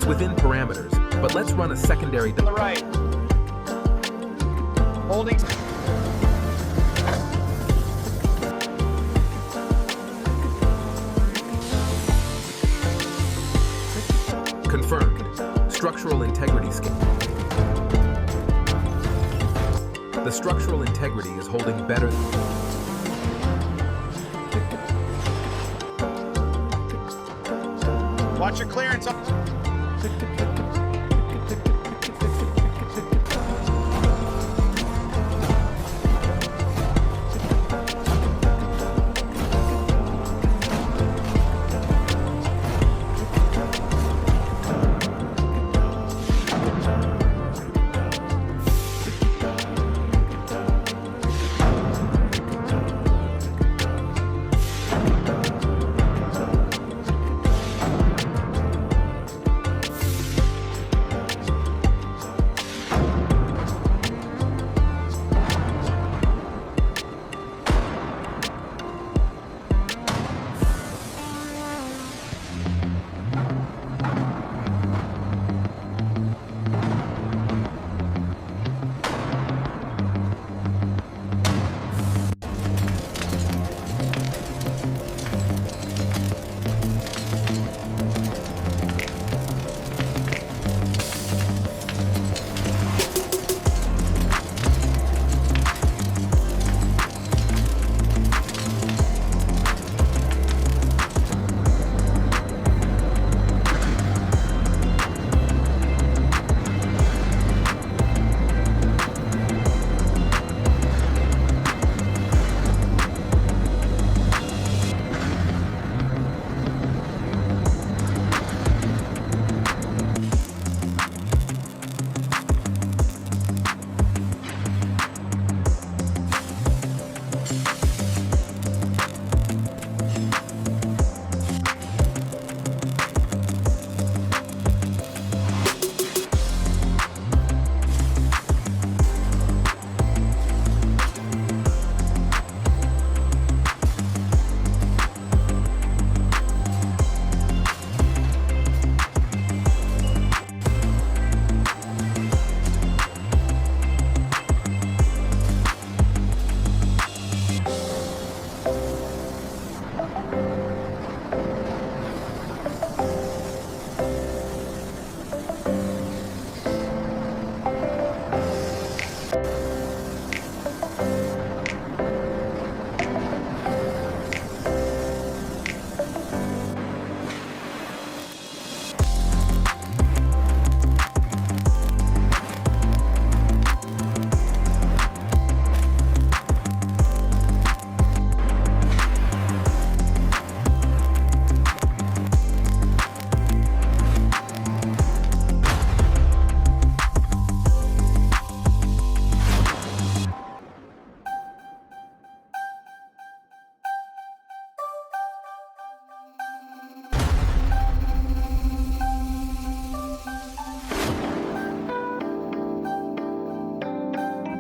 It's within parameters, but let's run a secondary... On the right. Holding... Confirmed. Structural integrity scan. The structural integrity is holding better than... Watch your clearance up.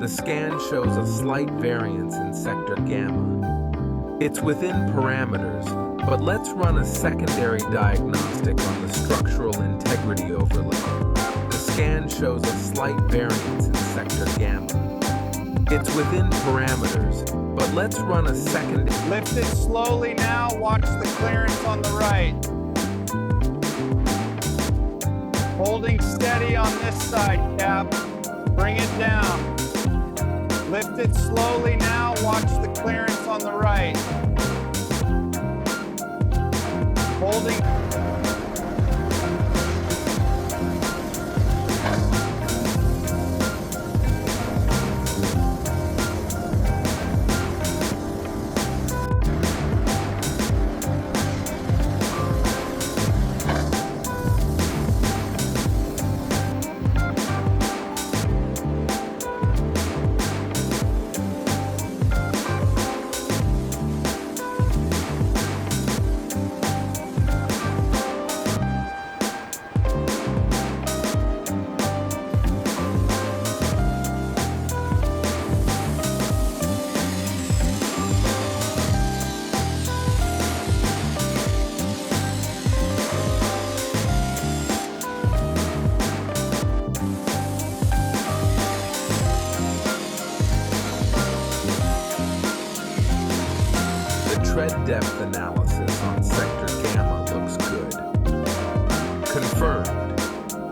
The scan shows a slight variance in sector gamma. It's within parameters, but let's run a secondary diagnostic on the structural integrity overlay. The scan shows a slight variance in sector gamma. It's within parameters, but let's run a secondary... Lift it slowly now. Watch the clearance on the right. Holding steady on this side, Cap. Bring it down. Lift it slowly now. Watch the clearance on the right. Holding. depth analysis on sector gamma looks good. Confirmed.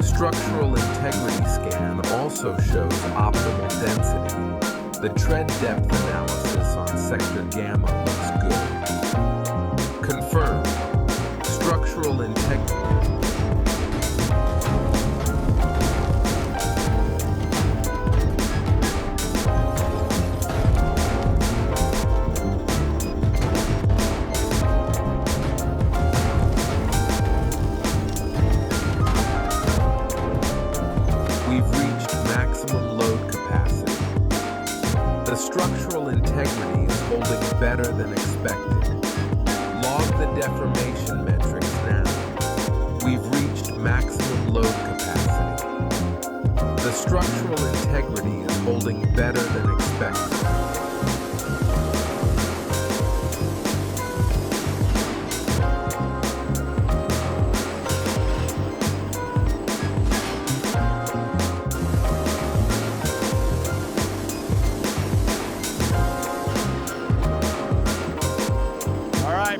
Structural integrity scan also shows optimal density. The tread depth analysis on sector gamma looks good. Confirmed. Structural integrity. We've reached maximum load capacity. The structural integrity is holding better than expected. Log the deformation metrics now. We've reached maximum load capacity. The structural integrity is holding better than expected.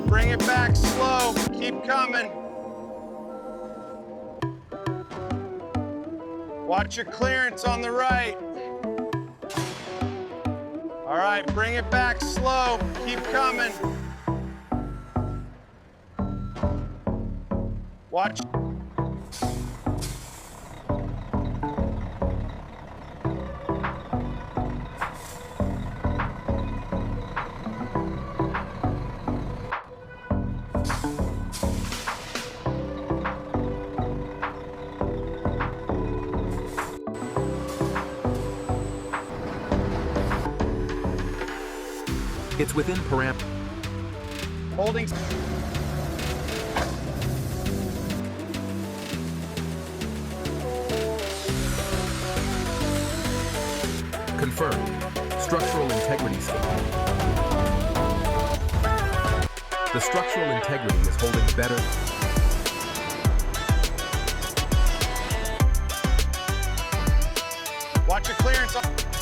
Bring it back slow. Keep coming. Watch your clearance on the right. All right, bring it back slow. Keep coming. Watch. It's within parameters. Holding. Confirmed. Structural integrity scan. The structural integrity is holding better. Watch your clearance on.